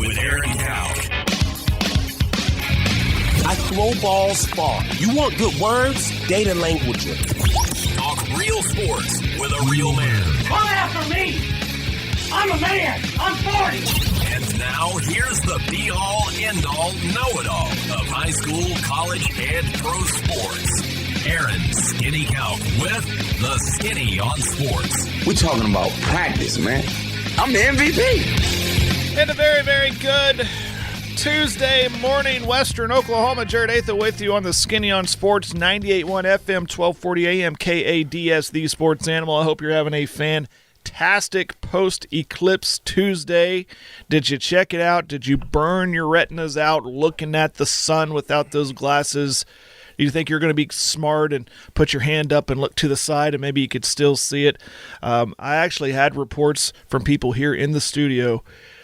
with Aaron Cow. I throw balls far. You want good words? Data language. Talk real sports with a real man. Come after me! I'm a man! I'm 40! And now, here's the be-all, end-all, know-it-all of high school, college, and pro sports. Aaron Skinny Cow with the Skinny on Sports. We're talking about practice, man. I'm the MVP. And a very, very good Tuesday morning, Western Oklahoma. Jared Atha with you on the Skinny on Sports, 98.1 FM, 1240 AM, KADS, the Sports Animal. I hope you're having a fantastic post-eclipse Tuesday. Did you check it out? Did you burn your retinas out looking at the sun without those glasses? Do you think you're going to be smart and put your hand up and look to the side and maybe you could still see it? I actually had reports from people here in the studio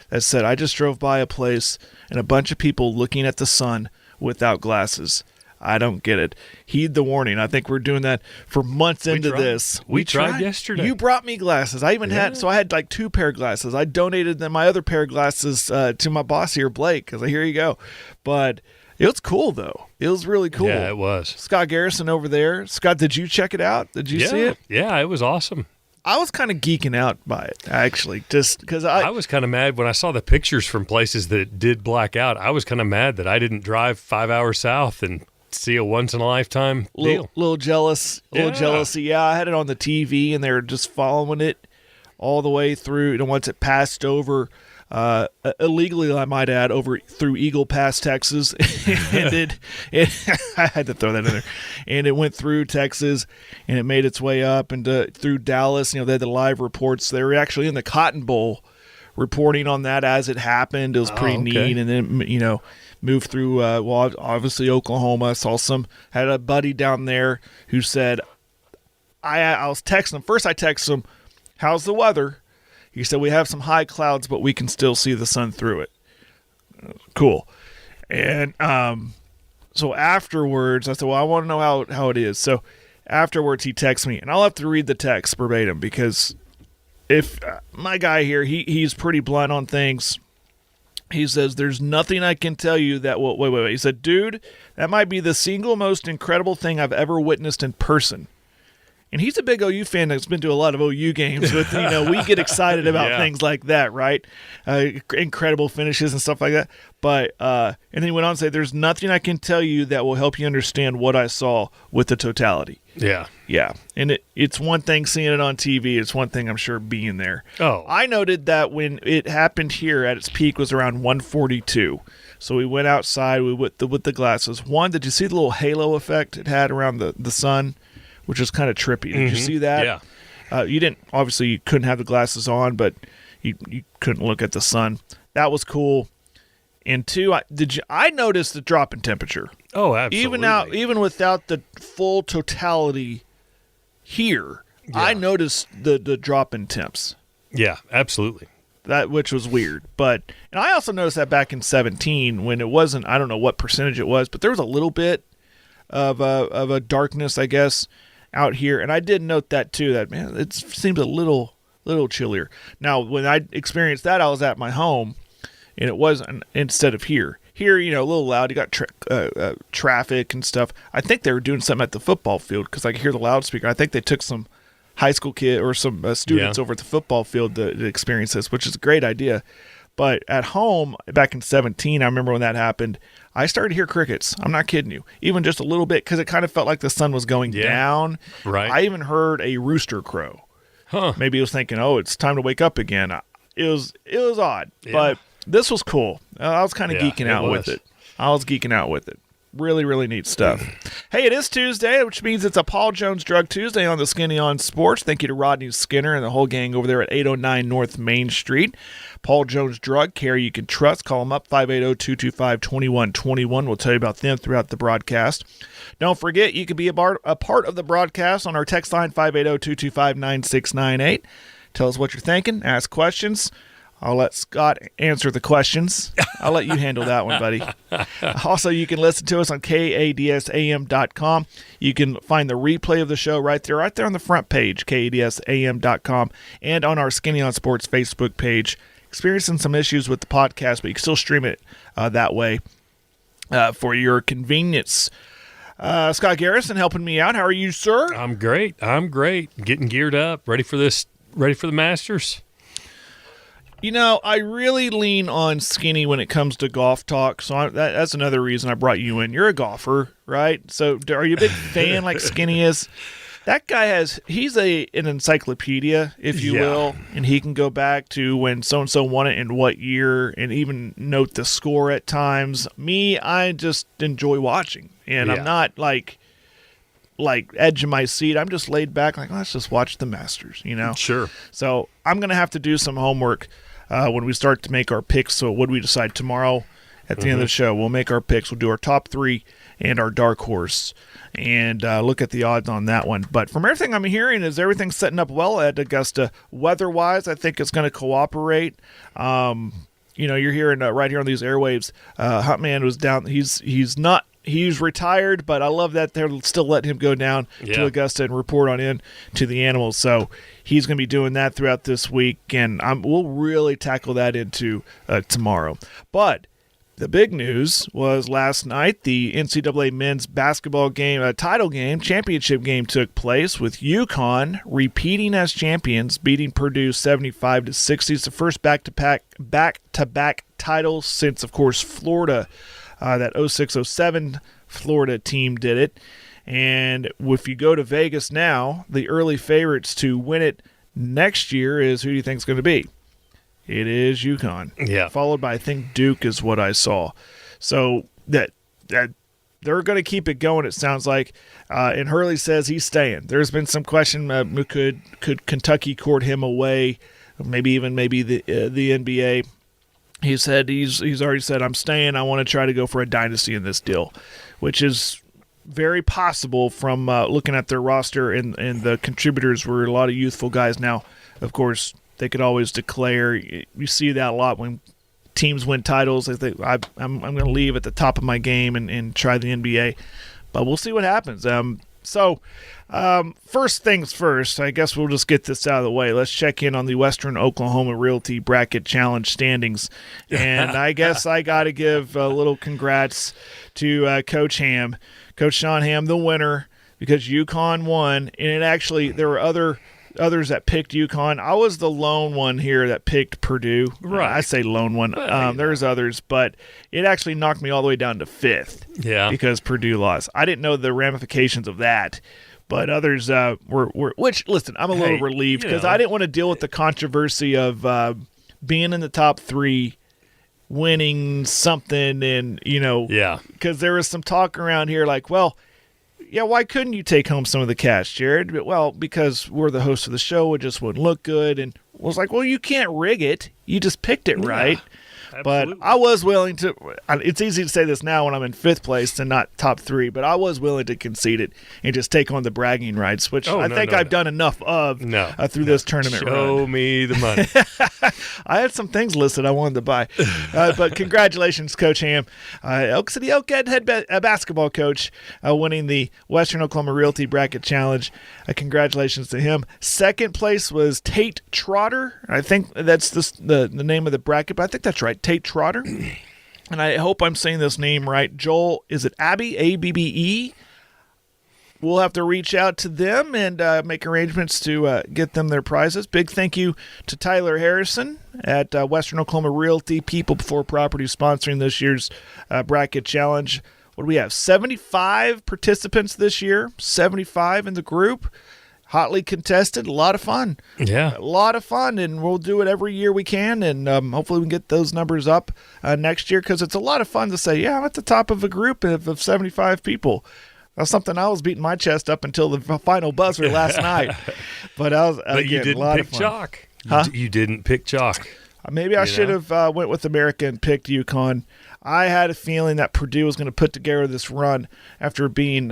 that said, I just drove by a place and a bunch of people looking at the sun without glasses. I don't get it. Heed the warning. I think we're doing that for months into this. We tried yesterday. You brought me glasses. I even had like 2 pair of glasses. I donated them, my other pair of glasses to my boss here, Blake, because here you go. But it was cool, though. It was really cool. Yeah, it was. Scott Garrison over there. Scott, did you check it out? Did you see it? Yeah, it was awesome. I was kind of geeking out by it, actually, just because I was kind of mad when I saw the pictures from places that did black out. I was kind of mad that I didn't drive 5 hours south and see a once-in-a-lifetime deal. Little jealous. Little jealousy. Yeah, I had it on the TV, and they were just following it all the way through. Once it passed over, illegally, I might add, over through Eagle Pass, Texas, and I had to throw that in there, and it went through Texas, and it made its way up and through Dallas. They had the live reports. They were actually in the Cotton Bowl reporting on that as it happened. It was pretty neat, and then moved through. Obviously Oklahoma. Had a buddy down there who said, I was texting him. First I texted him, how's the weather? He said, we have some high clouds, but we can still see the sun through it. Cool. And so afterwards, I said, well, I want to know how it is. So afterwards, he texts me, and I'll have to read the text verbatim because if my guy here, he's pretty blunt on things. He says, there's nothing I can tell you that will – wait. He said, dude, that might be the single most incredible thing I've ever witnessed in person. And he's a big OU fan that's been to a lot of OU games. But, we get excited about things like that, right? Incredible finishes and stuff like that. But and then he went on to say, there's nothing I can tell you that will help you understand what I saw with the totality. Yeah. Yeah. And it's one thing seeing it on TV. It's one thing, I'm sure, being there. Oh. I noted that when it happened here at its peak was around 142. So we went outside with the glasses. One, did you see the little halo effect it had around the sun? Which is kind of trippy. Did you see that? Yeah. You didn't. Obviously, you couldn't have the glasses on, but you couldn't look at the sun. That was cool. And 2, I noticed the drop in temperature. Oh, absolutely. Even without the full totality here, I noticed the drop in temps. Yeah, absolutely. Which was weird. And I also noticed that back in 2017 when it wasn't, I don't know what percentage it was, but there was a little bit of a darkness, I guess, out here. And I did note that too, that, man, it seems a little chillier. Now, when I experienced that, I was at my home, and it wasn't instead of here. Here, a little loud. You got traffic and stuff. I think they were doing something at the football field because I could hear the loudspeaker. I think they took some high school kid or some students over at the football field to experience this, which is a great idea. But at home, back in 2017, I remember when that happened, I started to hear crickets. I'm not kidding you. Even just a little bit, because it kind of felt like the sun was going down. Right. I even heard a rooster crow. Huh. Maybe he was thinking, it's time to wake up again. It was odd, but this was cool. I was kind of geeking out with it. I was geeking out with it. Really, really neat stuff. Hey, it is Tuesday, which means it's a Paul Jones Drug Tuesday on the Skinny on Sports. Thank you to Rodney Skinner and the whole gang over there at 809 North Main Street. Paul Jones Drug Care you can trust. Call them up, 580-225-2121. We'll tell you about them throughout the broadcast. Don't forget, you can be a part of the broadcast on our text line, 580-225-9698. Tell us what you're thinking. Ask questions. I'll let Scott answer the questions. I'll let you handle that one, buddy. Also, you can listen to us on KADSAM.com. You can find the replay of the show right there on the front page, KADSAM.com, and on our Skinny on Sports Facebook page, experiencing some issues with the podcast, but you can still stream it that way for your convenience. Scott Garrison helping me out. How are you, sir? I'm great. Getting geared up, ready for the Masters. You know, I really lean on Skinny when it comes to golf talk, so that's another reason I brought you in. You're a golfer, right? So are you a big fan like Skinny is? That guy he's an encyclopedia, if you will, and he can go back to when so-and-so won it in what year and even note the score at times. Me, I just enjoy watching, and I'm not like edge of my seat. I'm just laid back like, let's just watch the Masters, you know? Sure. So I'm going to have to do some homework when we start to make our picks. So what do we decide tomorrow at the end of the show? We'll make our picks. We'll do our top 3 and our dark horse and look at the odds on that one. But from everything I'm hearing is everything's setting up well at Augusta. Weather-wise, I think it's going to cooperate. You know, you're hearing right here on these airwaves, Huntman was down. He's retired, but I love that they're still letting him go down to Augusta and report on in to the animals. So he's going to be doing that throughout this week, and we'll really tackle that into tomorrow. But the big news was last night, the NCAA men's basketball game, title game, championship game took place with Uconn repeating as champions, beating Purdue 75-60. It's the first back-to-back title since, of course, Florida. That 06-07 Florida team did it. And if you go to Vegas now, the early favorites to win it next year is who do you think is going to be? It is Uconn. Yeah. Followed by, I think, Duke is what I saw. So that they're going to keep it going, it sounds like. And Hurley says he's staying. There's been some question, could Kentucky court him away, maybe the NBA. He said he's already said, I'm staying. I want to try to go for a dynasty in this deal, which is very possible from looking at their roster, and the contributors were a lot of youthful guys. Now, of course, they could always declare. You see that a lot when teams win titles. They think, I'm going to leave at the top of my game and try the NBA. But we'll see what happens. First things first, I guess we'll just get this out of the way. Let's check in on the Western Oklahoma Realty Bracket Challenge standings. And I guess I got to give a little congrats to Coach Ham, Coach Sean Ham, the winner, because Uconn won. And it actually, there were others that picked Uconn. I was the lone one here that picked Purdue. Right. I say lone one. There's others, but it actually knocked me all the way down to 5th. Yeah. Because Purdue lost. I didn't know the ramifications of that. But others were which, listen, I'm a little relieved because I didn't want to deal with the controversy of being in the top 3, winning something, and, because there was some talk around here like, well, yeah, why couldn't you take home some of the cash, Jared? Well, because we're the host of the show, it just wouldn't look good. And I was like, well, you can't rig it. You just picked it right. Absolutely. But I was willing to – it's easy to say this now when I'm in 5th place and not top 3, but I was willing to concede it and just take on the bragging rights, which I've done enough of through this tournament run. Show me the money. I had some things listed I wanted to buy. But congratulations, Coach Ham. Elk City Elkhead head basketball coach winning the Western Oklahoma Realty Bracket Challenge. Congratulations to him. Second place was Tate Trotter. I think that's the name of the bracket, but I think that's right. Tate Trotter, and I hope I'm saying this name right. Joel, is it Abbe, A-B-B-E? We'll have to reach out to them and make arrangements to get them their prizes. Big thank you to Tyler Harrison at Western Oklahoma Realty, People Before Property, sponsoring this year's bracket challenge. What do we have? 75 participants this year, 75 in the group. Hotly contested, a lot of fun. Yeah. A lot of fun, and we'll do it every year we can, and hopefully we can get those numbers up next year, because it's a lot of fun to say, yeah, I'm at the top of a group of 75 people. That's something I was beating my chest up until the final buzzer last night. But you didn't pick chalk. Huh? You didn't pick chalk. Maybe I should have went with America and picked Uconn. I had a feeling that Purdue was going to put together this run after being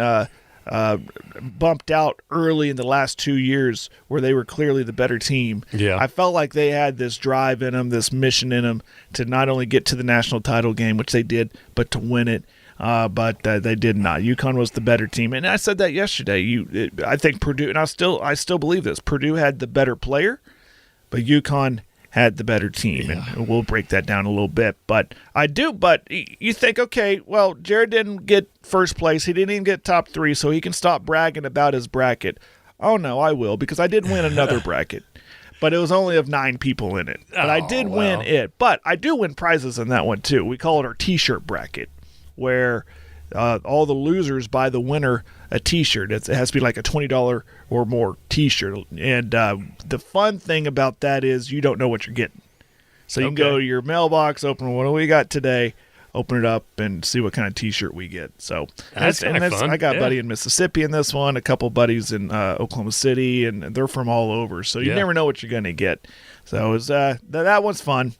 bumped out early in the last 2 years where they were clearly the better team. Yeah. I felt like they had this drive in them, this mission in them to not only get to the national title game, which they did, but to win it. But they did not. Uconn was the better team, and I said that yesterday. I think Purdue, and I still believe this. Purdue had the better player, but Uconn had the better team, and we'll break that down a little bit. But you think, okay, well, Jared didn't get first place. He didn't even get top 3, so he can stop bragging about his bracket. Oh, no, I will, because I did win another bracket. But it was only of 9 people in it. But I did win it. But I do win prizes in that one, too. We call it our T-shirt bracket, where all the losers buy the winner a T-shirt. It has to be like a $20 or more T-shirt. And the fun thing about that is you don't know what you're getting. So you can go to your mailbox, open what do we got today, open it up, and see what kind of T-shirt we get. So that's fun. I got a buddy in Mississippi in this one, a couple buddies in Oklahoma City, and they're from all over. So you never know what you're going to get. So it was, that one's fun.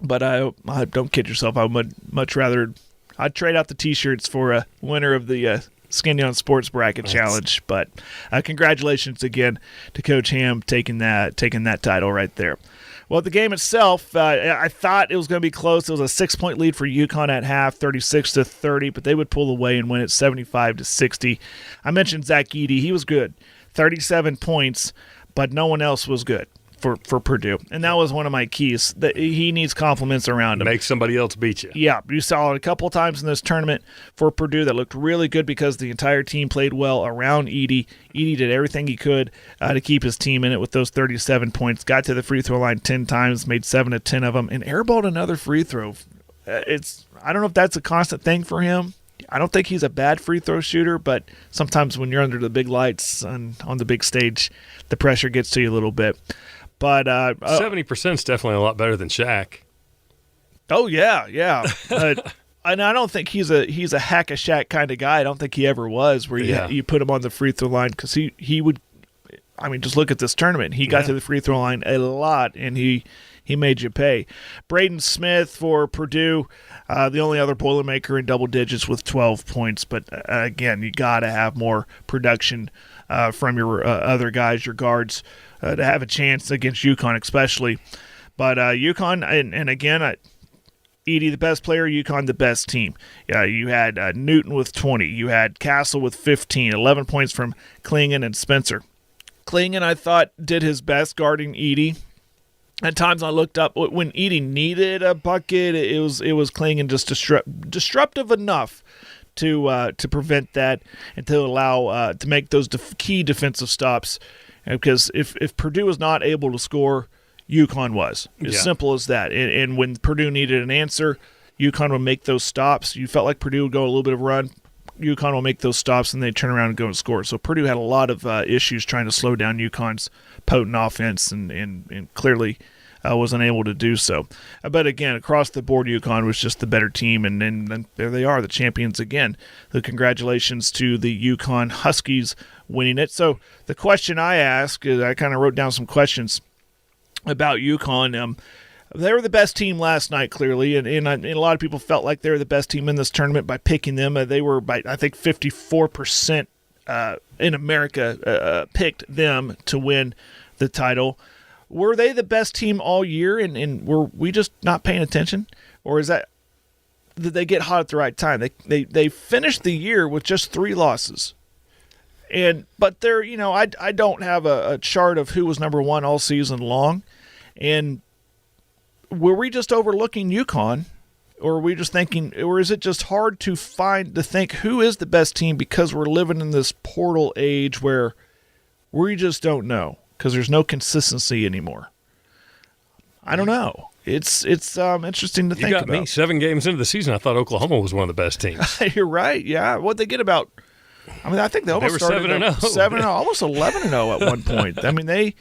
But I don't kid yourself. I would much rather I'd trade out the T-shirts for a winner of the Skinny on Sports Bracket Challenge. But congratulations again to Coach Ham taking that title right there. Well, the game itself, I thought it was going to be close. It was a 6-point lead for Uconn at half, 36-30, but they would pull away and win it 75-60. I mentioned Zach Edey. He was good, 37 points, but no one else was good for Purdue. And that was one of my keys. That he needs compliments around him. Make somebody else beat you. Yeah, you saw it a couple of times in this tournament for Purdue that looked really good because the entire team played well around Edey. Edey did everything he could to keep his team in it with those 37 points. Got to the free throw line 10 times, made 7 of 10 of them, and airballed another free throw. I don't know if that's a constant thing for him. I don't think he's a bad free throw shooter, but sometimes when you're under the big lights on the big stage, the pressure gets to you a little bit. But 70% is definitely a lot better than Shaq. Oh yeah. And I don't think he's a hack a Shaq kind of guy. I don't think he ever was. Where you put him on the free throw line because he would. I mean, just look at this tournament. He got to the free throw line a lot, and he made you pay. Braden Smith for Purdue, the only other Boilermaker in double digits with 12 points. But again, you got to have more production from your other guys, your guards, to have a chance against Uconn especially. But Uconn, and again, Edey the best player, Uconn the best team. You had Newton with 20. You had Castle with 15, 11 points from Klingon and Spencer. Klingon, I thought, did his best guarding Edey. At times I looked up when Edey needed a bucket, it was Klingon just disruptive enough to prevent that and to allow to make those key defensive stops. Because if Purdue was not able to score, Uconn was. As simple as that. And when Purdue needed an answer, Uconn would make those stops. You felt like Purdue would go a little bit of a run. Uconn will make those stops, and they turn around and go and score. So Purdue had a lot of issues trying to slow down Uconn's potent offense and clearly wasn't able to do so. But again, across the board, Uconn was just the better team, and then there they are, the champions again. So congratulations to the Uconn Huskies winning it. So the question I ask is, I kind of wrote down some questions about Uconn. They were the best team last night, clearly, and a lot of people felt like they were the best team in this tournament by picking them. They were, by I think, 54% in America picked them to win the title. Were they the best team all year, and were we just not paying attention? Or is that did they get hot at the right time? They finished the year with just 3 losses. But they're, I don't have a chart of who was number 1 all season long. And were we just overlooking Uconn, or are we just thinking, or is it just hard to think who is the best team because we're living in this portal age where we just don't know because there's no consistency anymore? I don't know. It's interesting to think about. You got me. 7 games into the season, I thought Oklahoma was one of the best teams. You're right. Yeah. What'd they get about? I mean, I think they almost were started 7-0. 7-0, almost 11-0 at one point. I mean,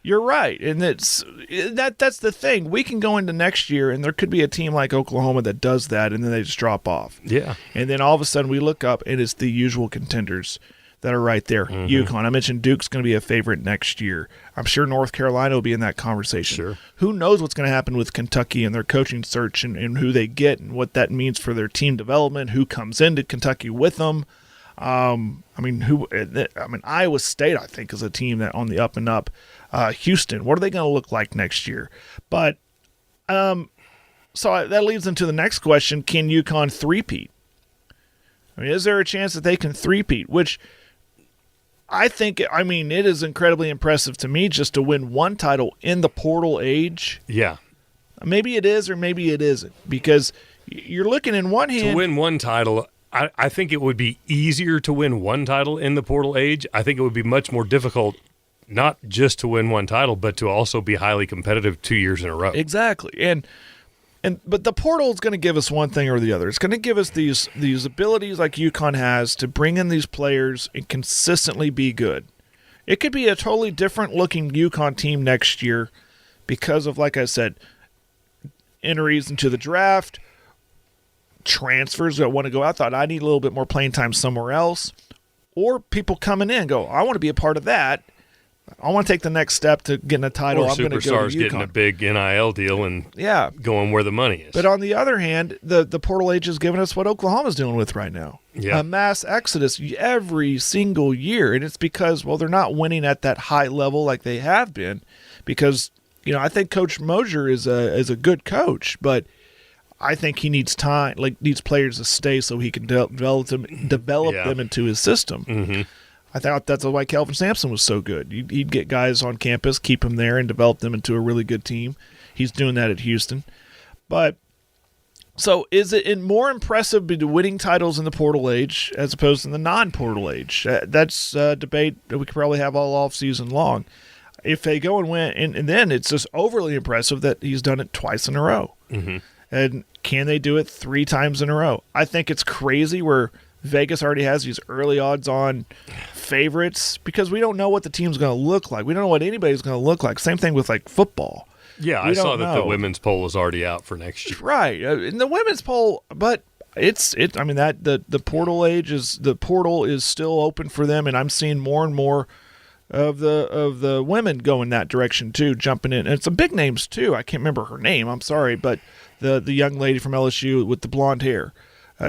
you're right, and that's the thing. We can go into next year, and there could be a team like Oklahoma that does that, and then they just drop off. Yeah. And then all of a sudden we look up, and it's the usual contenders that are right there. Mm-hmm. Uconn. I mentioned Duke's going to be a favorite next year. I'm sure North Carolina will be in that conversation. Sure. Who knows what's going to happen with Kentucky and their coaching search and who they get and what that means for their team development, who comes into Kentucky with them. Iowa State, I think, is a team that on the up and up. Houston, what are they going to look like next year? But so that leads into the next question: can Uconn three-peat? I mean, is there a chance that they can three-peat? Which I think, it is incredibly impressive to me just to win one title in the portal age. Yeah. Maybe it is or maybe it isn't, because you're looking in one hand. To win one title, I think it would be easier to win one title in the portal age. I think it would be much more difficult not just to win one title, but to also be highly competitive 2 years in a row. Exactly. But the portal is going to give us one thing or the other. It's going to give us these abilities like Uconn has to bring in these players and consistently be good. It could be a totally different looking Uconn team next year because of, like I said, entries into the draft, transfers that want to go out, thought I need a little bit more playing time somewhere else, or people coming in go, I want to be a part of that. I want to take the next step to getting a title. Or I'm going to go to superstars UConn. getting a big NIL deal and going where the money is. But on the other hand, the portal age has given us what Oklahoma's dealing with right now. Yeah. A mass exodus every single year. And it's because, they're not winning at that high level like they have been. Because, I think Coach Mosier is a good coach, but I think he needs time, needs players to stay so he can develop them into his system. Mm-hmm. I thought that's why Kelvin Sampson was so good. He'd get guys on campus, keep them there, and develop them into a really good team. He's doing that at Houston. But so is it more impressive to winning titles in the portal age as opposed to the non-portal age? That's a debate that we could probably have all off season long. If they go and win, and then it's just overly impressive that he's done it twice in a row. Mm-hmm. And can they do it 3 times in a row? I think it's crazy where Vegas already has these early odds-on favorites because we don't know what the team's going to look like. We don't know what anybody's going to look like. Same thing with football. Yeah, I saw that the women's poll is already out for next year. Right, in the women's poll, but the portal age the portal is still open for them, and I'm seeing more and more of the women going that direction too, jumping in, and some big names too. I can't remember her name. I'm sorry, but the young lady from LSU with the blonde hair,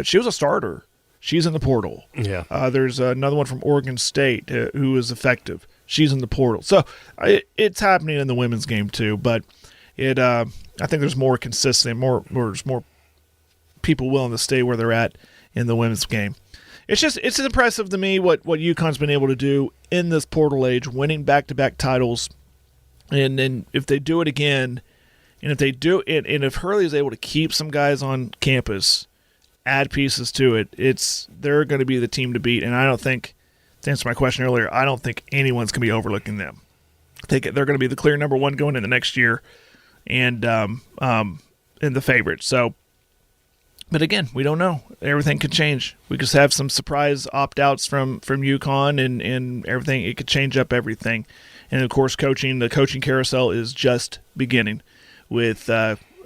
she was a starter. She's in the portal. Yeah. There's another one from Oregon State who is effective. She's in the portal. So it's happening in the women's game too, but I think there's more consistency, there's more people willing to stay where they're at in the women's game. It's impressive to me what UConn's been able to do in this portal age, winning back-to-back titles, and then if they do it again, and if Hurley is able to keep some guys on campus, add pieces to it, they're going to be the team to beat. And I don't think, to answer my question earlier, I don't think anyone's going to be overlooking them. I think they're going to be the clear number one going into next year, and in the favorite. So, but again, we don't know. Everything could change. We could have some surprise opt-outs from Uconn and everything. It could change up everything. And of course, the coaching carousel is just beginning with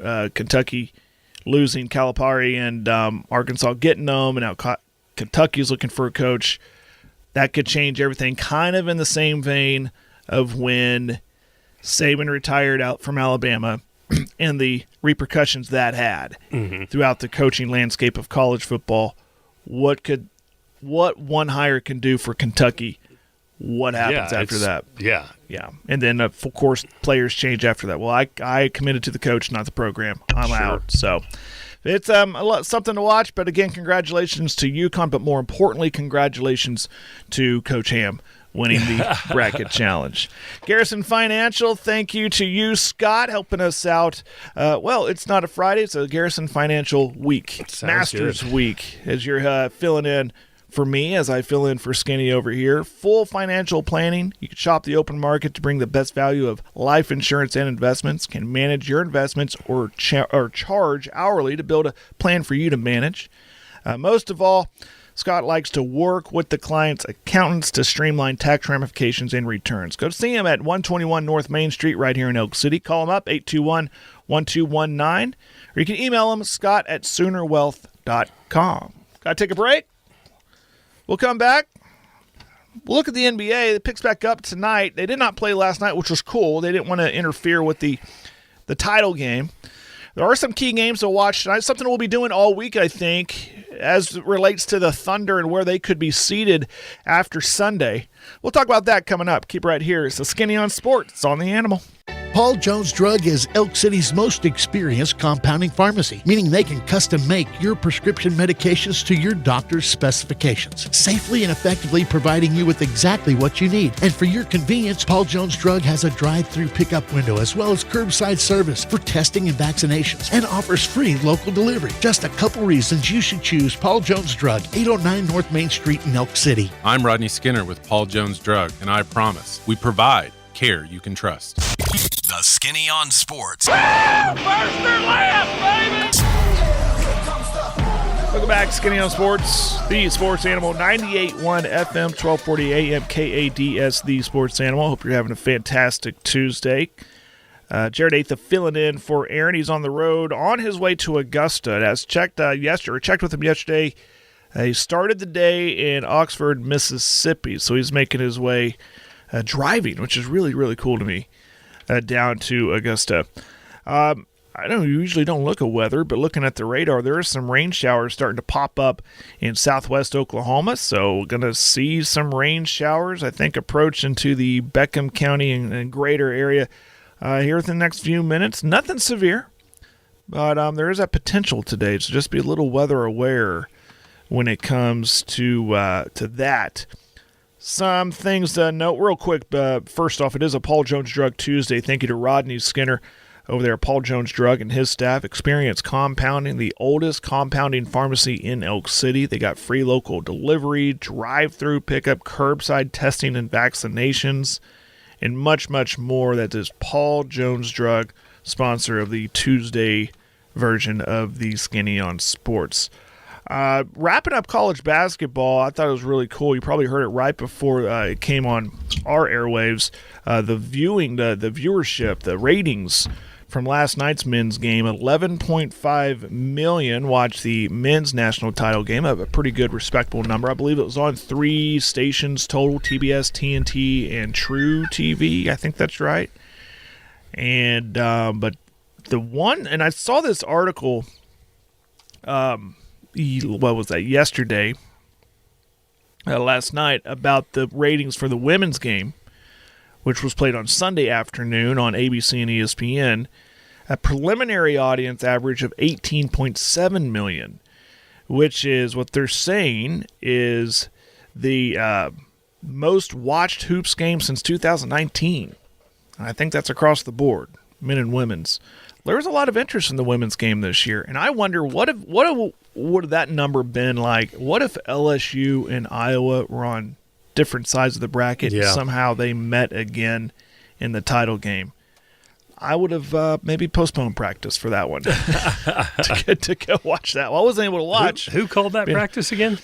Kentucky losing Calipari and Arkansas getting them, and now Kentucky's looking for a coach. That could change everything, kind of in the same vein of when Saban retired out from Alabama and the repercussions that had throughout the coaching landscape of college football. What one hire can do for Kentucky, what happens after that. Yeah. And then, of course, players change after that. Well, I committed to the coach, not the program. I'm out. So it's something to watch. But, again, congratulations to UConn. But more importantly, congratulations to Coach Ham winning the bracket challenge. Garrison Financial, thank you to you, Scott, helping us out. It's not a Friday. It's a Garrison Financial week. Masters week, as you're filling in for me, as I fill in for Skinny over here. Full financial planning. You can shop the open market to bring the best value of life insurance and investments. Can manage your investments or charge hourly to build a plan for you to manage. Most of all, Scott likes to work with the client's accountants to streamline tax ramifications and returns. Go see him at 121 North Main Street right here in Elk City. Call him up, 821-1219. Or you can email him, scott@soonerwealth.com. Got to take a break? We'll come back. We'll look at the NBA. It picks back up tonight. They did not play last night, which was cool. They didn't want to interfere with the title game. There are some key games to watch tonight, something we'll be doing all week, I think, as it relates to the Thunder and where they could be seated after Sunday. We'll talk about that coming up. Keep right here. It's the Skinny on Sports. It's on the Animal. Paul Jones Drug is Elk City's most experienced compounding pharmacy, meaning they can custom make your prescription medications to your doctor's specifications, safely and effectively providing you with exactly what you need. And for your convenience, Paul Jones Drug has a drive-through pickup window as well as curbside service for testing and vaccinations, and offers free local delivery. Just a couple reasons you should choose Paul Jones Drug, 809 North Main Street in Elk City. I'm Rodney Skinner with Paul Jones Drug, and I promise we provide care you can trust. The Skinny on Sports. First or last, baby! Welcome back, Skinny on Sports, the Sports Animal, 98.1 FM, 1240 AM, KADS, the Sports Animal. Hope you're having a fantastic Tuesday. Jared Atha filling in for Aaron. He's on the road on his way to Augusta. And as checked with him yesterday, he started the day in Oxford, Mississippi. So he's making his way driving, which is really, really cool to me, down to Augusta. I know you usually don't look at weather, but looking at the radar, there are some rain showers starting to pop up in southwest Oklahoma. So we're going to see some rain showers, I think, approach into the Beckham County and greater area here within the next few minutes. Nothing severe, but there is that potential today. So just be a little weather aware when it comes to that. Some things to note real quick. First off, it is a Paul Jones Drug Tuesday. Thank you to Rodney Skinner over there at Paul Jones Drug and his staff. Experience Compounding, the oldest compounding pharmacy in Elk City. They got free local delivery, drive-through pickup, curbside testing and vaccinations, and much, much more. That is Paul Jones Drug, sponsor of the Tuesday version of the Skinny on Sports. Wrapping up college basketball, I thought it was really cool. You probably heard it right before it came on our airwaves. The viewership, the ratings from last night's men's game, 11.5 million watched the men's national title game. A pretty good, respectable number. I believe it was on 3 stations total, TBS, TNT, and True TV. I think that's right. And but the one, and I saw this article, what was that, yesterday, last night, about the ratings for the women's game, which was played on Sunday afternoon on ABC and ESPN. A preliminary audience average of 18.7 million, which is what they're saying is the most watched hoops game since 2019. And I think that's across the board, men and women's. There was a lot of interest in the women's game this year, and I wonder what would that number been like? What if LSU and Iowa were on different sides of the bracket and somehow they met again in the title game? I would have maybe postponed practice for that one to go watch that. Well, I wasn't able to watch. Who called that practice again?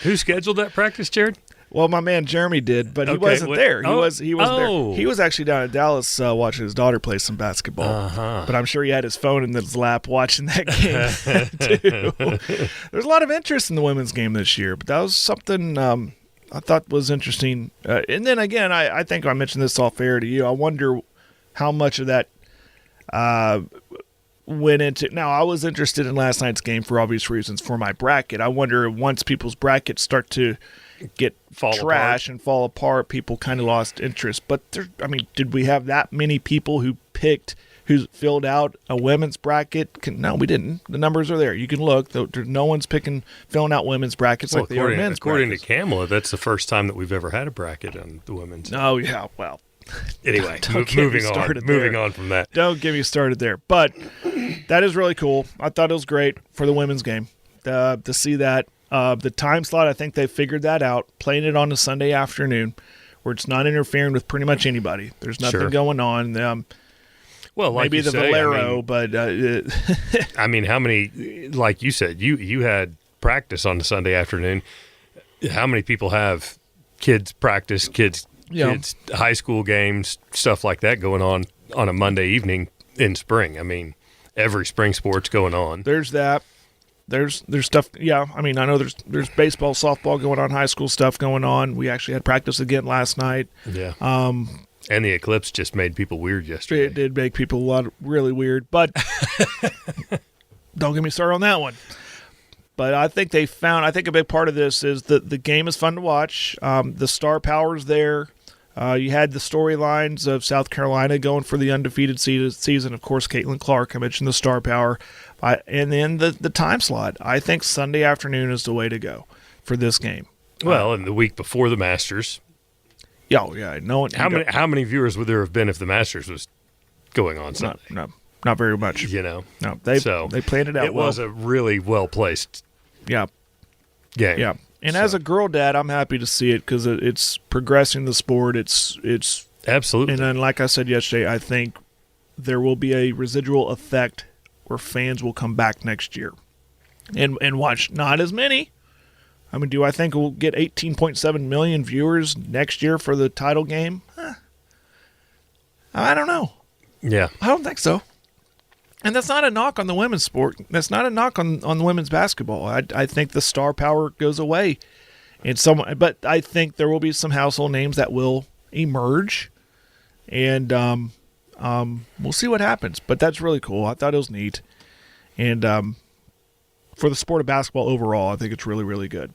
Who scheduled that practice, Jared? Well, my man Jeremy did, but he wasn't there. He wasn't Oh. there. He was actually down in Dallas watching his daughter play some basketball. But I'm sure he had his phone in his lap watching that game too. There's a lot of interest in the women's game this year, but that was something I thought was interesting. And then again, I think I mentioned this off air to you. I wonder how much of that went into. Now, I was interested in last night's game for obvious reasons for my bracket. I wonder once people's brackets start to get trash and fall apart, people kind of lost interest. But did we have that many people who filled out a women's bracket? No, we didn't. The numbers are there. You can look. No one's filling out women's brackets like they are men's. According brackets. to Kamala, that's the first time that we've ever had a bracket on the women's. Oh yeah, well. Anyway, moving on from that. Don't get me started there. But that is really cool. I thought it was great for the women's game to see that. The time slot, I think they figured that out, playing it on a Sunday afternoon where it's not interfering with pretty much anybody. There's nothing going on. Well, like maybe the Valero, but I mean, how many, like you said, you had practice on the Sunday afternoon. How many people have kids practice, kids high school games, stuff like that going on a Monday evening in spring? I mean, every spring sport's going on. There's that. There's stuff. Yeah, I mean, I know there's baseball, softball going on, high school stuff going on. We actually had practice again last night. Yeah. And the eclipse just made people weird yesterday. It did make people really weird, but don't get me started on that one. But I think a big part of this is that the game is fun to watch. The star power's there. You had the storylines of South Carolina going for the undefeated season. Of course, Caitlin Clark, I mentioned the star power. And then the time slot. I think Sunday afternoon is the way to go for this game. Well, and the week before the Masters. Yeah. No, how many viewers would there have been if the Masters was going on Sunday? Not very much. You know? No, they planned it out well. It was a really well-placed game. Yeah. And as a girl dad, I'm happy to see it because it's progressing the sport. It's absolutely. And then, like I said yesterday, I think there will be a residual effect where fans will come back next year and watch. Not as many. I mean, do I think we'll get 18.7 million viewers next year for the title game? I don't know. Yeah, I don't think so. And that's not a knock on the women's sport. That's not a knock on the women's basketball. I think the star power goes away. But I think there will be some household names that will emerge. And we'll see what happens. But that's really cool. I thought it was neat. And for the sport of basketball overall, I think it's really, really good.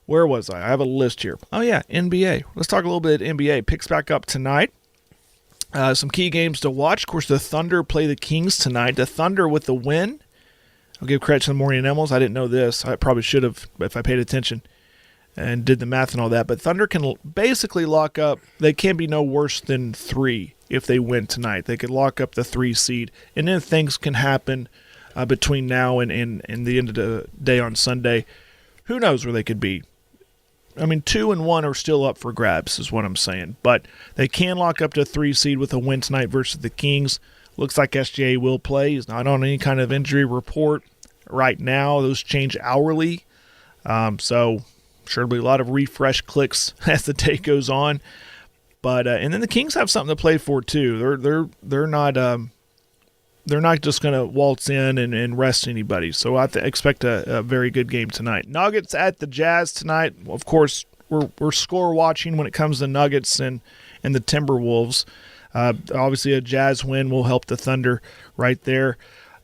Where was I? I have a list here. Oh, yeah, NBA. Let's talk a little bit NBA. Picks back up tonight. Some key games to watch. Of course, the Thunder play the Kings tonight. The Thunder with the win. I'll give credit to the Morning Emeralds. I didn't know this. I probably should have if I paid attention and did the math and all that. But Thunder can basically lock up. They can't be no worse than 3 if they win tonight. They could lock up the 3 seed. And then things can happen between now and the end of the day on Sunday. Who knows where they could be. I mean, 2 and 1 are still up for grabs, is what I'm saying. But they can lock up to 3 seed with a win tonight versus the Kings. Looks like SGA will play. He's not on any kind of injury report right now. Those change hourly. So sure there'll be a lot of refresh clicks as the day goes on. But and then the Kings have something to play for too. They're not just going to waltz in and rest anybody. So I expect a very good game tonight. Nuggets at the Jazz tonight. Of course, we're score watching when it comes to Nuggets and the Timberwolves. Obviously, a Jazz win will help the Thunder right there.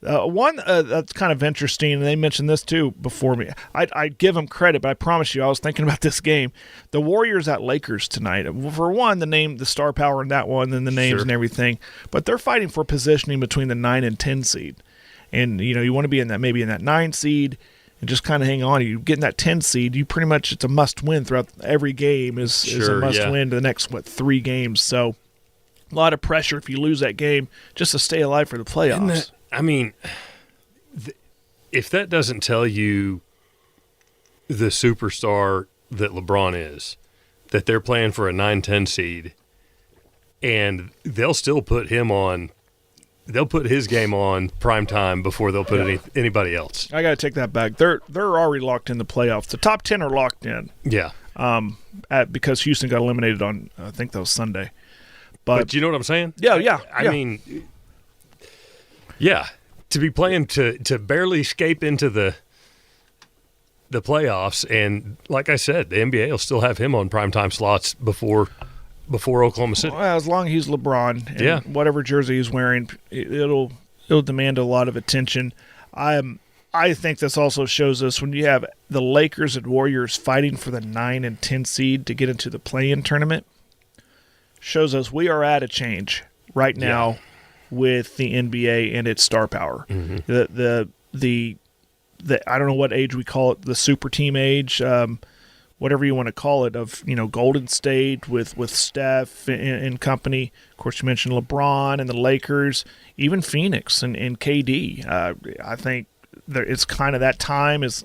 One that's kind of interesting, and they mentioned this too before me. I give them credit, but I promise you, I was thinking about this game. The Warriors at Lakers tonight. For one, the star power in that one, and the names and everything. But they're fighting for positioning between the 9 and 10 seed. And you want to be in that 9 seed and just kind of hang on. You get in that 10 seed, you pretty much it's a must win throughout every game is a must win to the next 3 games. So a lot of pressure if you lose that game just to stay alive for the playoffs. I mean, if that doesn't tell you the superstar that LeBron is, that they're playing for a 9-10 seed, and they'll still put him on, they'll put his game on prime time before they'll put anybody else. I got to take that back. They're already locked in the playoffs. The top 10 are locked in. Yeah. Because Houston got eliminated on, I think that was Sunday. But you know what I'm saying? Yeah. I mean, yeah, to be playing to barely escape into the playoffs, and like I said, the NBA will still have him on primetime slots before Oklahoma City. Well, as long as he's LeBron, and whatever jersey he's wearing, it'll demand a lot of attention. I think this also shows us when you have the Lakers and Warriors fighting for the 9 and 10 seed to get into the play-in tournament, shows us we are at a change right now. With the NBA and its star power. Mm-hmm. The I don't know what age we call it, the super team age, whatever you want to call it, of Golden State with Steph and company. Of course, you mentioned LeBron and the Lakers, even Phoenix and KD. I think it's kind of that time is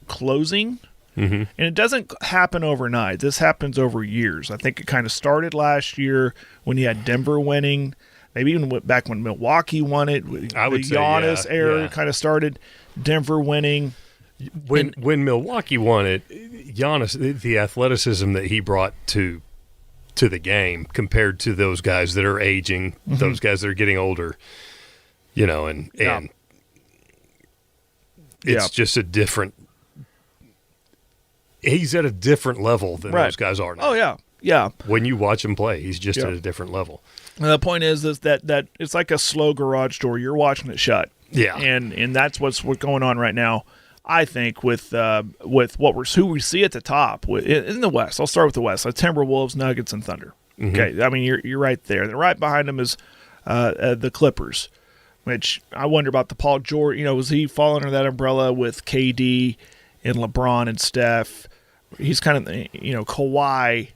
closing. Mm-hmm. And it doesn't happen overnight. This happens over years. I think it kind of started last year when you had Denver winning. Maybe even back when Milwaukee won it. I would say, Giannis era kind of started. Denver winning. When Milwaukee won it, Giannis, the athleticism that he brought to the game compared to those guys that are aging, those guys that are getting older, and it's just a different – he's at a different level than those guys are now. Oh, yeah. When you watch him play, he's just at a different level. And the point is that it's like a slow garage door. You're watching it shut. Yeah. And that's what's going on right now, I think, with who we see at the top in the West. I'll start with the West. Timberwolves, Nuggets, and Thunder. Okay, I mean you're right there. And right behind them is the Clippers, which I wonder about the Paul George. Was he fall under that umbrella with KD and LeBron and Steph? He's kind of Kawhi,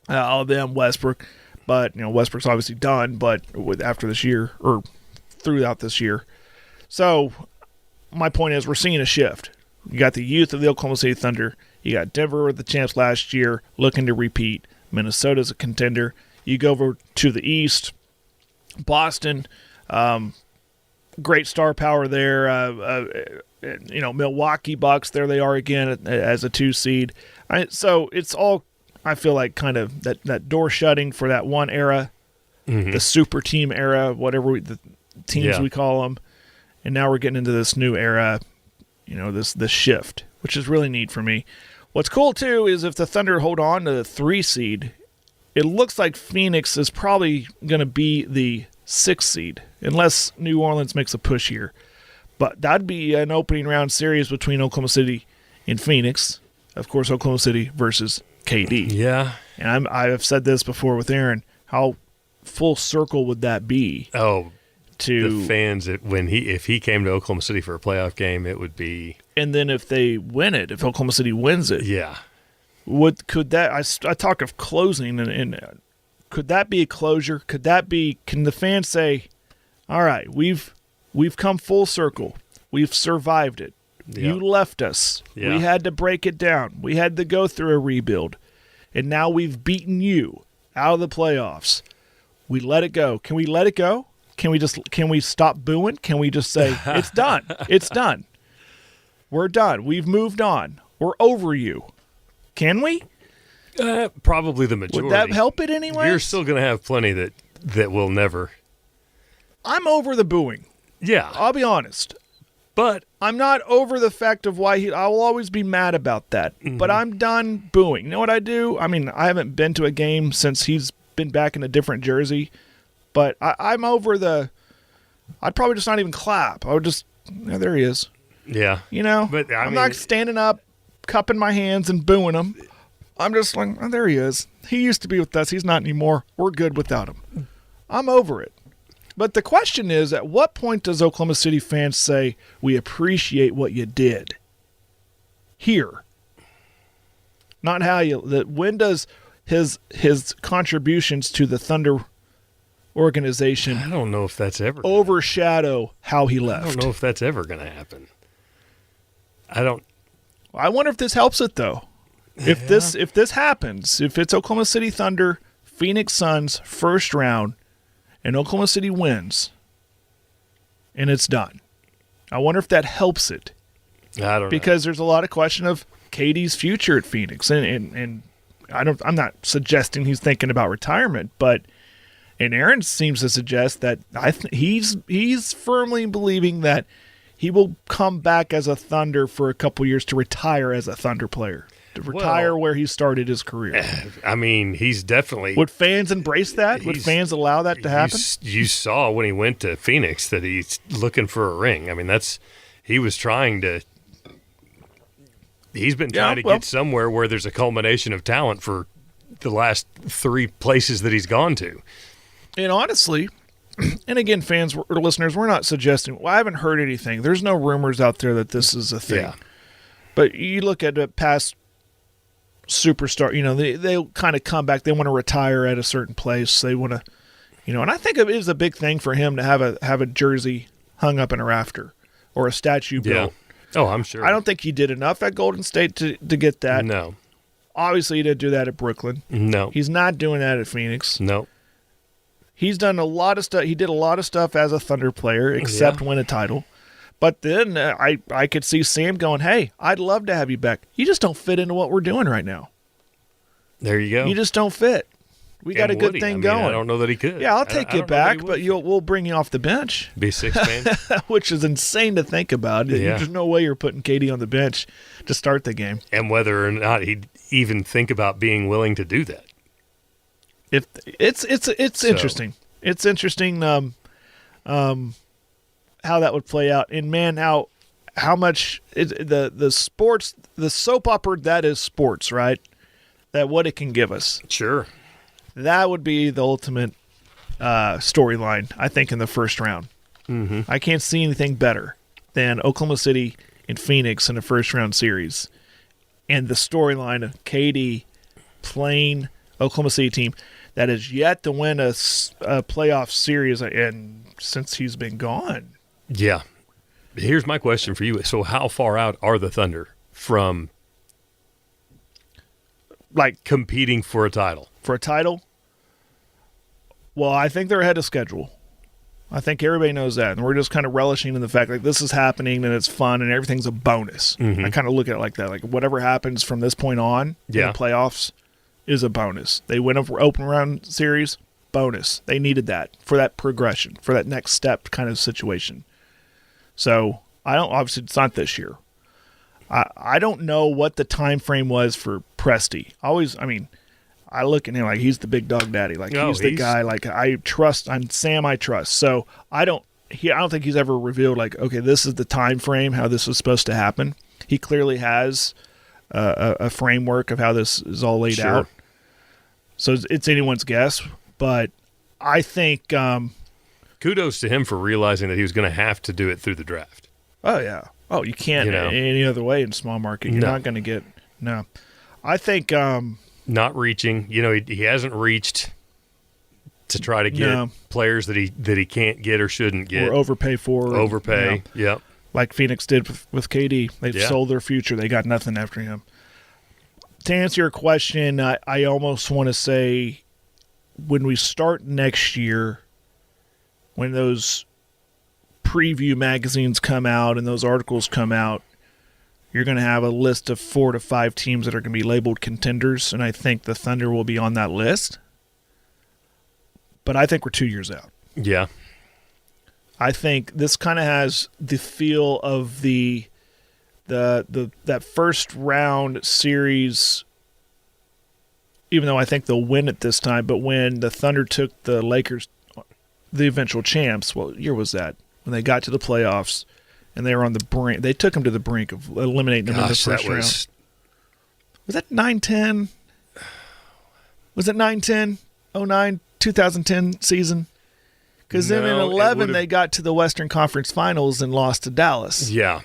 all them Westbrook, but Westbrook's obviously done. But after this year or throughout this year, so my point is we're seeing a shift. You got the youth of the Oklahoma City Thunder. You got Denver, the champs last year, looking to repeat. Minnesota's a contender. You go over to the East, Boston, great star power there. Milwaukee Bucks, there they are again as a 2 seed. So it's all, I feel like, kind of that door shutting for that one era, the super team era, whatever the teams we call them. And now we're getting into this new era, this shift, which is really neat for me. What's cool, too, is if the Thunder hold on to the 3 seed, it looks like Phoenix is probably going to be the 6th seed, unless New Orleans makes a push here. But that'd be an opening round series between Oklahoma City and Phoenix. Of course, Oklahoma City versus KD. Yeah. And I have said this before with Aaron, how full circle would that be? Oh, to the fans, if he came to Oklahoma City for a playoff game, it would be. And then if they win it, if Oklahoma City wins it, yeah, could that? I talk of closing, and could that be a closure? Could that be? Can the fans say, "All right, we've come full circle. We've survived it. Yep. You left us. Yeah. We had to break it down. We had to go through a rebuild, and now we've beaten you out of the playoffs. We let it go. Can we let it go? Can we stop booing? Can we just say, it's done. It's done. We're done. We've moved on. We're over you. Can we? Probably the majority. Would that help it anyway? You're still going to have plenty that will never. I'm over the booing. Yeah. I'll be honest. But I'm not over the fact of why I will always be mad about that. Mm-hmm. But I'm done booing. You know what I do? I mean, I haven't been to a game since he's been back in a different jersey. But I'm over I'd probably just not even clap. I would just, there he is. Yeah. But I'm not standing up, cupping my hands and booing him. I'm just like, oh, there he is. He used to be with us. He's not anymore. We're good without him. I'm over it. But the question is, at what point does Oklahoma City fans say, we appreciate what you did? Here. Not how when does his contributions to the Thunder organization, I don't know if that's ever overshadow how he left. I don't know if that's ever going to happen. I wonder if this helps it though. If this happens, if it's Oklahoma City Thunder, Phoenix Suns first round, and Oklahoma City wins, and it's done. I wonder if that helps it. I don't know. Because there's a lot of question of KD's future at Phoenix, and I'm not suggesting he's thinking about retirement, but. And Aaron seems to suggest that he's firmly believing that he will come back as a Thunder for a couple years to retire as a Thunder player, to retire where he started his career. I mean, he's definitely. Would fans embrace that? Would fans allow that to happen? You saw when he went to Phoenix that he's looking for a ring. I mean, he was trying to. He's been trying to get somewhere where there's a culmination of talent for the last 3 places that he's gone to. And honestly, and again, fans or listeners, we're not suggesting. Well, I haven't heard anything. There's no rumors out there that this is a thing. Yeah. But you look at a past superstar, they kind of come back. They want to retire at a certain place. They want to, and I think it is a big thing for him to have a jersey hung up in a rafter or a statue built. Oh, I'm sure. I don't think he did enough at Golden State to get that. No. Obviously, he didn't do that at Brooklyn. No. He's not doing that at Phoenix. No. He's done a lot of stuff. He did a lot of stuff as a Thunder player, except win a title. But then I could see Sam going, hey, I'd love to have you back. You just don't fit into what we're doing right now. There you go. You just don't fit. We got a good thing going. I don't know that he could. Yeah, I'll take you back, but we'll bring you off the bench. Be 6 man. Which is insane to think about. Yeah. There's no way you're putting KD on the bench to start the game. And whether or not he'd even think about being willing to do that. If it's interesting. It's interesting how that would play out. And man, how much the sports, the soap opera that is sports, right? That what it can give us. Sure. That would be the ultimate storyline, I think, in the first round. Mm-hmm. I can't see anything better than Oklahoma City and Phoenix in a first-round series. And the storyline of KD playing Oklahoma City team that has yet to win a playoff series and since he's been gone. Yeah. Here's my question for you. So how far out are the Thunder from competing for a title? For a title? Well, I think they're ahead of schedule. I think everybody knows that. And we're just kind of relishing in the fact this is happening and it's fun and everything's a bonus. Mm-hmm. I kind of look at it like that. Like whatever happens from this point on in the playoffs is a bonus. They win an open round series, bonus. They needed that for that progression, for that next step kind of situation. So obviously it's not this year. I don't know what the time frame was for Presti. I look at him like he's the big dog daddy. Like he's the guy. Like I trust. I'm Sam. I trust. So I don't think he's ever revealed like, okay, this is the time frame how this was supposed to happen. He clearly has a framework of how this is all laid out. So it's anyone's guess, but I think kudos to him for realizing that he was going to have to do it through the draft. Oh yeah. Oh, you can't any other way in small market. You're not going to get no. I think not reaching. He hasn't reached to try to get players that he can't get or shouldn't get or overpay for. Overpay. Yep. Like Phoenix did with KD. They've sold their future. They got nothing after him. To answer your question, I almost want to say when we start next year, when those preview magazines come out and those articles come out, you're going to have a list of 4 to 5 teams that are going to be labeled contenders, and I think the Thunder will be on that list. But I think we're 2 years out. Yeah. I think this kind of has the feel of that first round series, even though I think they'll win it this time, but when the Thunder took the Lakers, the eventual champs, what year was that? When they got to the playoffs and they were on the brink. They took them to the brink of eliminating them in the first round. Was that 9-10? Was it 9-10? 09, 2010 season? Because then in 11, they got to the Western Conference Finals and lost to Dallas. Yeah.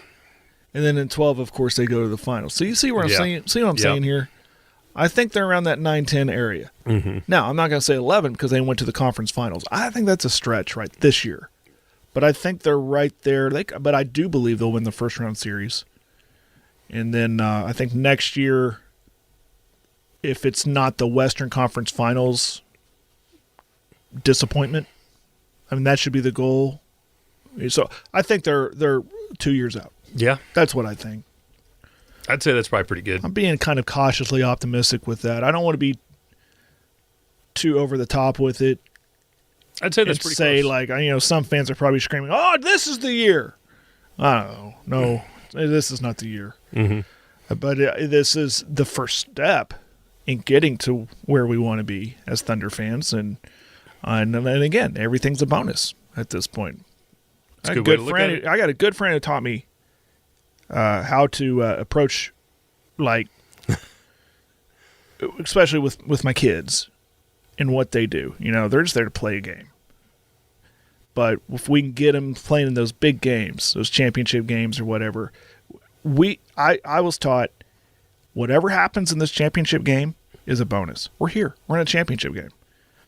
And then in 12, of course, they go to the finals. So you see what I'm saying? See what I'm saying here? I think they're around that 9-10 area. Mm-hmm. Now, I'm not going to say 11 because they went to the conference finals. I think that's a stretch right this year. But I think they're right there. But I do believe they'll win the first round series. And then I think next year, if it's not the Western Conference Finals, disappointment. I mean, that should be the goal. So I think they're 2 years out. Yeah. That's what I think. I'd say that's probably pretty good. I'm being kind of cautiously optimistic with that. I don't want to be too over the top with it. I'd say that's pretty close. Some fans are probably screaming, "Oh, this is the year." I don't know. No, this is not the year. Mm-hmm. But this is the first step in getting to where we want to be as Thunder fans, and again, everything's a bonus at this point. I got a good friend who taught me how to approach, especially with my kids and what they do. They're just there to play a game. But if we can get them playing in those big games, those championship games or whatever, I was taught whatever happens in this championship game is a bonus. We're here. We're in a championship game.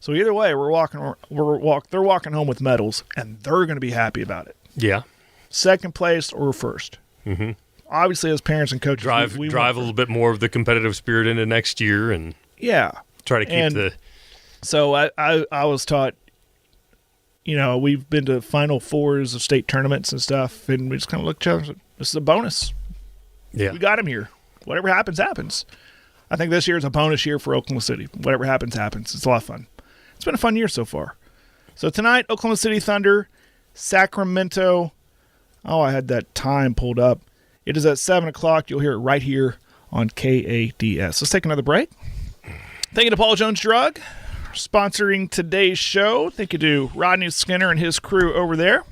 So either way, they're walking home with medals, and they're going to be happy about it. Yeah. Second place or first. Mm-hmm. Obviously, as parents and coaches, drive a little bit more of the competitive spirit into next year, and try to keep the. So I was taught, we've been to Final Fours of state tournaments and stuff, and we just kind of look at each other. This is a bonus. Yeah, we got him here. Whatever happens, happens. I think this year is a bonus year for Oklahoma City. Whatever happens, happens. It's a lot of fun. It's been a fun year so far. So tonight, Oklahoma City Thunder, Sacramento. Oh, I had that time pulled up. It is at 7 o'clock. You'll hear it right here on KADS. Let's take another break. Thank you to Paul Jones Drug sponsoring today's show. Thank you to Rodney Skinner and his crew over there.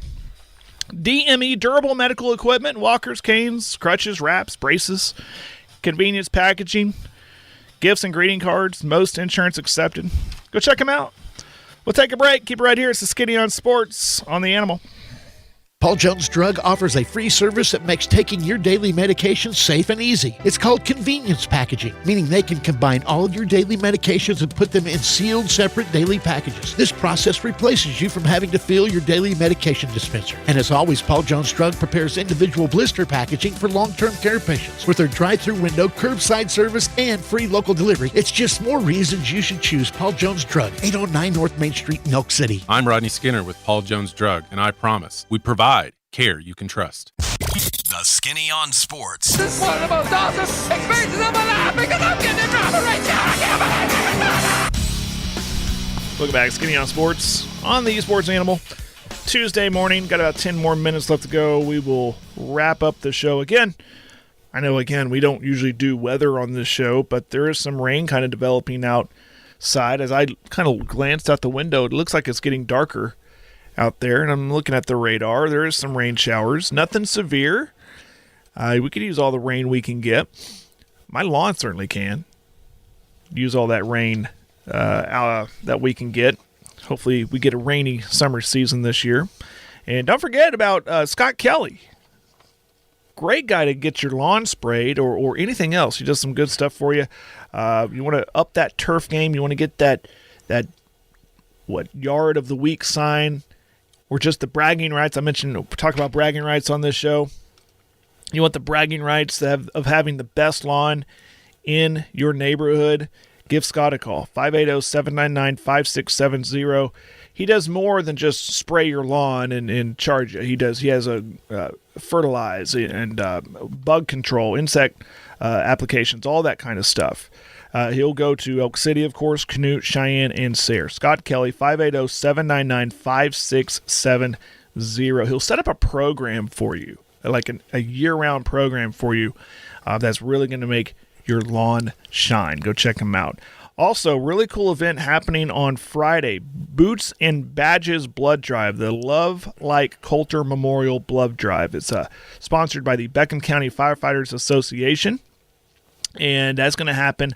DME Durable Medical Equipment, walkers, canes, crutches, wraps, braces, convenience packaging, gifts and greeting cards, most insurance accepted. Go check them out. We'll take a break. Keep it right here. It's the Skinny on Sports on the Animal. Paul Jones Drug offers a free service that makes taking your daily medications safe and easy. It's called convenience packaging, meaning they can combine all your daily medications and put them in sealed, separate daily packages. This process replaces you from having to fill your daily medication dispenser. And as always, Paul Jones Drug prepares individual blister packaging for long-term care patients. With their drive-through window, curbside service, and free local delivery, it's just more reasons you should choose Paul Jones Drug, 809 North Main Street in Elk City. I'm Rodney Skinner with Paul Jones Drug, and I promise we provide care you can trust. The Skinny on Sports. This is one of the most awesome experiences of my life because I'm getting a drop right now. I can't believe it. Welcome back, Skinny on Sports on the Esports Animal. Tuesday morning, got about 10 more minutes left to go. We will wrap up the show again. I know, again, we don't usually do weather on this show, but there is some rain kind of developing outside. As I kind of glanced out the window, it looks like it's getting darker out there, and I'm looking at the radar. There is some rain showers. Nothing severe. We could use all the rain we can get. My lawn certainly can use all that rain that we can get. Hopefully we get a rainy summer season this year. And don't forget about Scott Kelly. Great guy to get your lawn sprayed or anything else. He does some good stuff for you. You want to up that turf game. You want to get that yard of the week sign, or just the bragging rights. We talk about bragging rights on this show. You want the bragging rights of having the best lawn in your neighborhood. Give Scott a call, 580-799-5670. He does more than just spray your lawn and charge you. He has a fertilize and bug control, insect applications, all that kind of stuff. He'll go to Elk City, of course, Canute, Cheyenne, and Sayre. Scott Kelly, 580-799-5670. He'll set up a program for you, like a year-round program for you that's really going to make your lawn shine. Go check him out. Also, really cool event happening on Friday, Boots and Badges Blood Drive, the Love Like Coulter Memorial Blood Drive. It's sponsored by the Beckham County Firefighters Association. And that's going to happen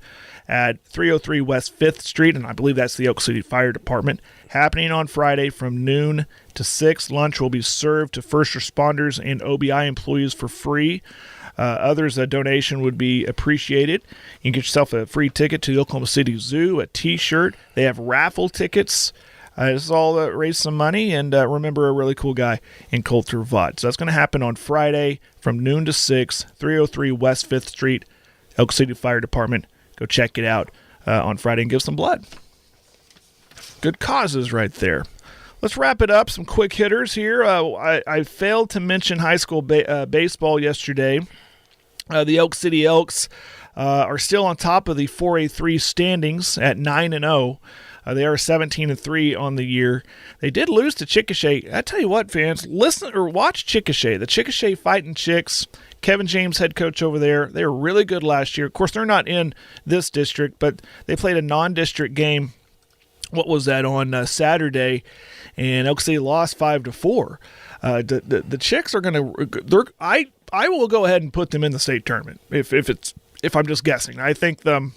at 303 West 5th Street, and I believe that's the Elk City Fire Department. Happening on Friday from noon to 6. Lunch will be served to first responders and OBI employees for free. Others, a donation would be appreciated. You can get yourself a free ticket to the Oklahoma City Zoo, a T-shirt. They have raffle tickets. This is all to raise some money and remember a really cool guy in Coulter Vaught. So that's going to happen on Friday from noon to 6, 303 West 5th Street, Elk City Fire Department. Go check it out on Friday and give some blood. Good causes right there. Let's wrap it up. Some quick hitters here. I failed to mention high school baseball yesterday. The Elk City Elks are still on top of the 4A3 standings at 9-0. They are 17-3 on the year. They did lose to Chickasha. I tell you what, fans, listen or watch Chickasha. The Chickasha Fighting Chicks. Kevin James, head coach over there. They were really good last year. Of course, they're not in this district, but they played a non-district game. What was that, on Saturday? And Elk City lost 5-4. The Chicks are going to. I will go ahead and put them in the state tournament if I'm just guessing. I think they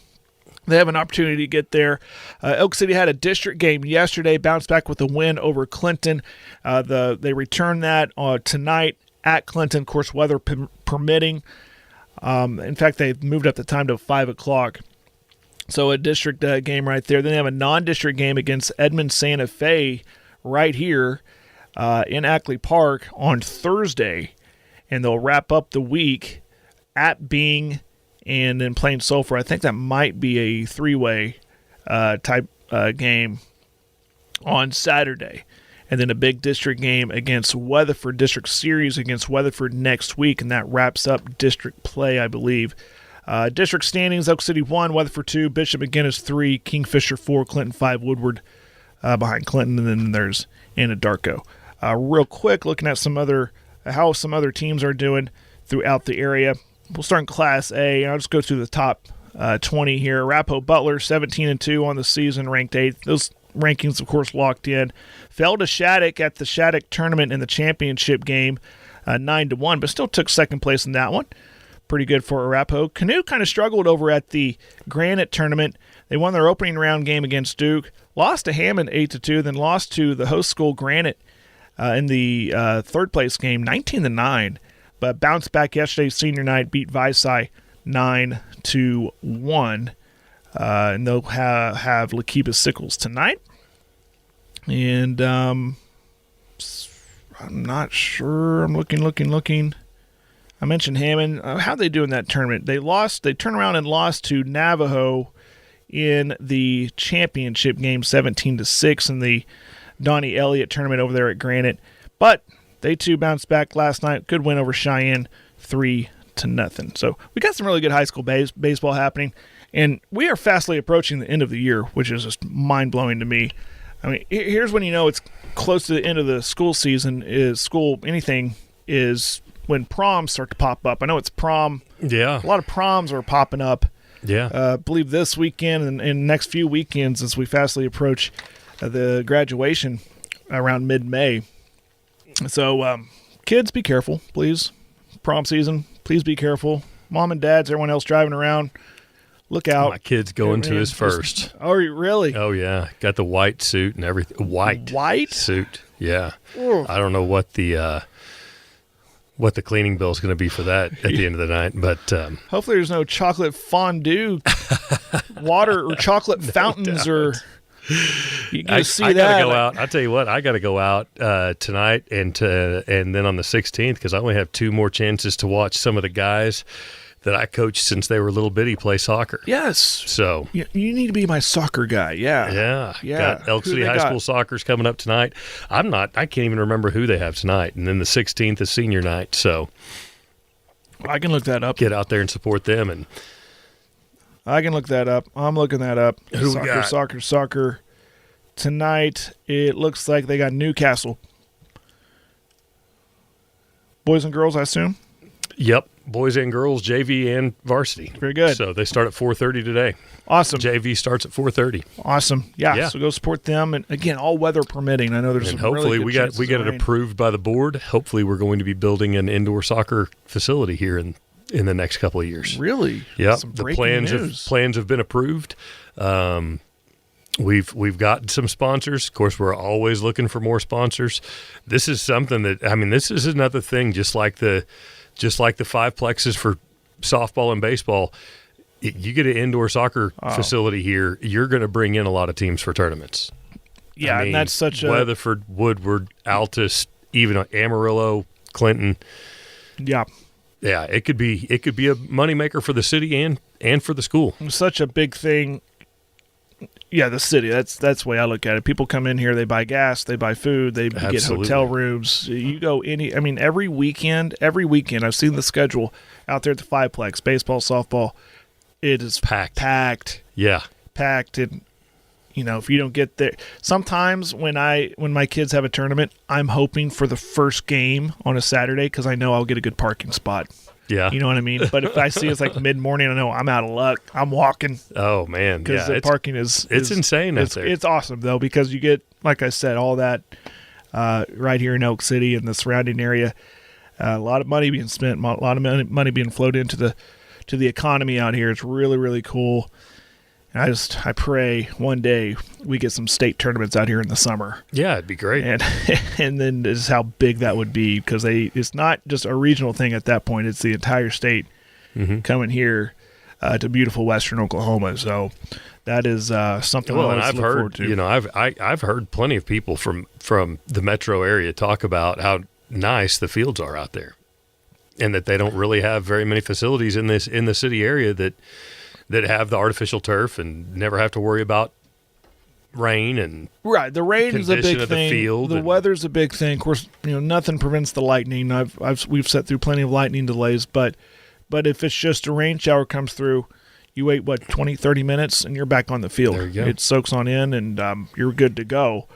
have an opportunity to get there. Elk City had a district game yesterday, bounced back with a win over Clinton. They returned that tonight at Clinton, of course, weather permitting. In fact, they moved up the time to 5 o'clock. So a district game right there. Then they have a non-district game against Edmond Santa Fe right here in Ackley Park on Thursday. And they'll wrap up the week at Bing and then Plain Sulphur. I think that might be a three-way type game on Saturday. And then a big district game against Weatherford, district series against Weatherford next week, and that wraps up district play, I believe. District standings, Elk City 1, Weatherford 2, Bishop McGinnis 3, Kingfisher 4, Clinton 5, Woodward behind Clinton, and then there's Anadarko. Real quick, looking at how some other teams are doing throughout the area. We'll start in Class A. I'll just go through the top 20 here. Arapahoe Butler, 17-2 on the season, ranked 8th. Those rankings, of course, locked in. Fell to Shattuck at the Shattuck tournament in the championship game, 9-1, but still took second place in that one. Pretty good for Arapahoe. Canute kind of struggled over at the Granite tournament. They won their opening round game against Duke, lost to Hammond 8-2, then lost to the host school Granite in the third-place game 19-9, but bounced back yesterday senior night, beat Visay 9-1, and they'll have Lakiba Sickles tonight. And I'm not sure. I'm looking. I mentioned Hammond. How'd they do in that tournament? They turned around and lost to Navajo in the championship game 17-6 in the Donnie Elliott tournament over there at Granite. But they too bounced back last night. Good win over Cheyenne 3-0. So we got some really good high school baseball happening. And we are fastly approaching the end of the year, which is just mind-blowing to me. I mean, here's when you know it's close to the end of the school season is when proms start to pop up. I know it's prom. Yeah. A lot of proms are popping up. Yeah. I believe this weekend and next few weekends as we fastly approach the graduation around mid-May. So, kids, be careful, please. Prom season, please be careful. Mom and dads, everyone else driving around, look out. My kid's going to his first. Oh, really? Oh, yeah. Got the white suit and everything. White suit. Yeah. Ugh. I don't know what the cleaning bill is going to be for that at the end of the night, but hopefully there's no chocolate fondue, water or chocolate fountains, or you can see that. Gotta go out. I tell you what, I got to go out tonight and then on the 16th because I only have 2 more chances to watch some of the guys that I coached since they were little bitty play soccer. Yes. So you need to be my soccer guy. Yeah. Got Elk City High School soccer's coming up tonight. I can't even remember who they have tonight. And then the 16th is senior night. So I can look that up. Get out there and support them. And I can look that up. I'm looking that up. Who we got? Soccer. Tonight, it looks like they got Newcastle. Boys and girls, I assume? Yep. Boys and girls, JV and varsity. Very good. So they start at 4:30 today. Awesome. JV starts at 4:30. Awesome. Yeah. So go support them, and again, all weather permitting. I know there's some hopefully really good we get it approved by the board. Hopefully, we're going to be building an indoor soccer facility here in the next couple of years. Really? Yep. The plans have been approved. We've gotten some sponsors. Of course, we're always looking for more sponsors. This is something that this is another thing, just like the five plexes for softball and baseball. You get an indoor soccer facility here, you're going to bring in a lot of teams for tournaments. Yeah, and that's such a Weatherford, Woodward, Altus, even Amarillo, Clinton. Yeah. Yeah, it could be a moneymaker for the city and for the school. Such a big thing. Yeah, the city. That's the way I look at it. People come in here, they buy gas, they buy food, they get hotel rooms. You go every weekend I've seen the schedule out there at the Fiveplex, baseball, softball. It is packed. Yeah. Packed. And if you don't get there, sometimes when my kids have a tournament, I'm hoping for the first game on a Saturday because I know I'll get a good parking spot. Yeah. You know what I mean? But if I see it's like mid-morning, I know I'm out of luck. I'm walking. Oh, man. Because the parking is insane out there. It's awesome, though, because you get, like I said, all that right here in Elk City and the surrounding area. A lot of money being spent, a lot of money being flowed into the economy out here. It's really, really cool. And I pray one day we get some state tournaments out here in the summer. Yeah, it'd be great. And then this is how big that would be because it's not just a regional thing at that point. It's the entire state coming here to beautiful western Oklahoma. So that is something I always look forward to. I've heard plenty of people from the metro area talk about how nice the fields are out there, and that they don't really have very many facilities in the city area that have the artificial turf and never have to worry about rain and right. The rain is a big thing. The weather's a big thing. Of course, nothing prevents the lightning. We've sat through plenty of lightning delays, but if it's just a rain shower comes through, you wait 20, 30 minutes and you're back on the field. There you go. It soaks on in and you're good to go.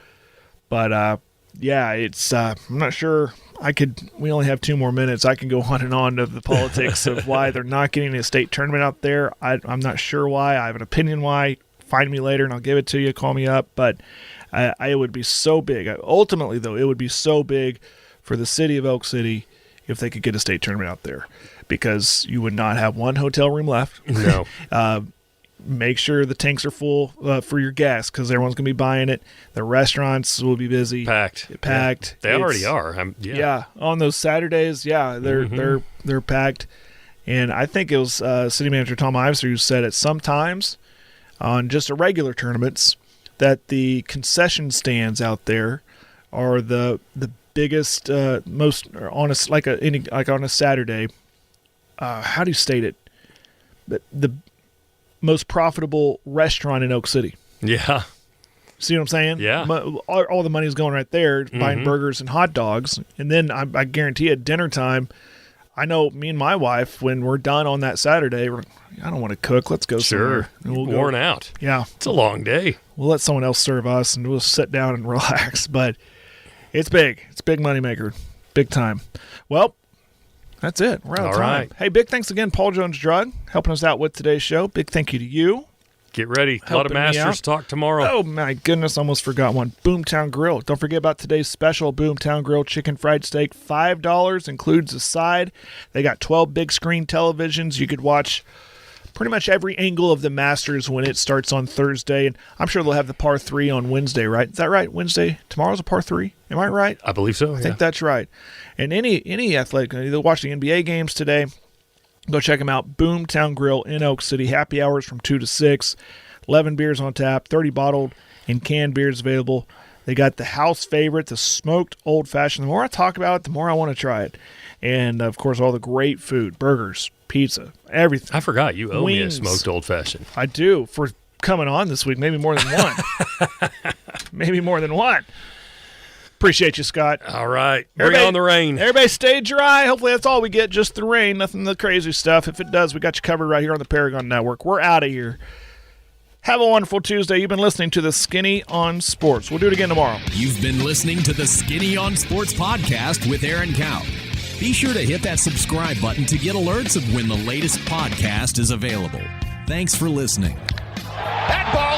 But it's I'm not sure. We only have 2 more minutes. I can go on and on of the politics of why they're not getting a state tournament out there. I'm not sure why. I have an opinion why. Find me later and I'll give it to you. Call me up. But it would be so big. Ultimately, though, it would be so big for the city of Elk City if they could get a state tournament out there because you would not have one hotel room left. No. make sure the tanks are full for your gas because everyone's going to be buying it. The restaurants will be busy. Packed. Yeah. They already are. Yeah. On those Saturdays, they're packed. And I think it was City Manager Tom Ives who said it sometimes on just regular tournaments that the concession stands out there are the biggest, most honest, like on a Saturday. How do you state it? The most profitable restaurant in Oak City. Yeah. See what I'm saying? Yeah. All the money's going right there, buying burgers and hot dogs. And then I guarantee at dinner time, I know me and my wife, when we're done on that Saturday, I don't want to cook. Let's go somewhere. We'll worn out. Yeah. It's a long day. We'll let someone else serve us, and we'll sit down and relax. But it's big. It's a big moneymaker. Big time. Well, that's it. We're out of time. Right. Hey, big thanks again, Paul Jones Drug, helping us out with today's show. Big thank you to you. Get ready. A lot of Masters talk tomorrow. Oh, my goodness. Almost forgot one. Boomtown Grill. Don't forget about today's special Boomtown Grill chicken fried steak. $5 includes a side. They got 12 big screen televisions. You could watch pretty much every angle of the Masters when it starts on Thursday. And I'm sure they'll have the par 3 on Wednesday, right? Is that right? Wednesday? Tomorrow's a par 3? Am I right? I believe so. I think that's right. And any athletic, either watch the NBA games today, go check them out. Boomtown Grill in Oak City. Happy hours from 2 to 6. 11 beers on tap, 30 bottled and canned beers available. They got the house favorite, the smoked old-fashioned. The more I talk about it, the more I want to try it. And, of course, all the great food, burgers, pizza, everything. I forgot. You owe me a Wings. smoked old-fashioned. I do, for coming on this week. Maybe more than one. Maybe more than one. Appreciate you, Scott. All right. Bring on the rain. Everybody stay dry. Hopefully that's all we get, just the rain, nothing the crazy stuff. If it does, we got you covered right here on the Paragon Network. We're out of here. Have a wonderful Tuesday. You've been listening to the Skinny on Sports. We'll do it again tomorrow. You've been listening to the Skinny on Sports podcast with Aaron Cow. Be sure to hit that subscribe button to get alerts of when the latest podcast is available. Thanks for listening. That ball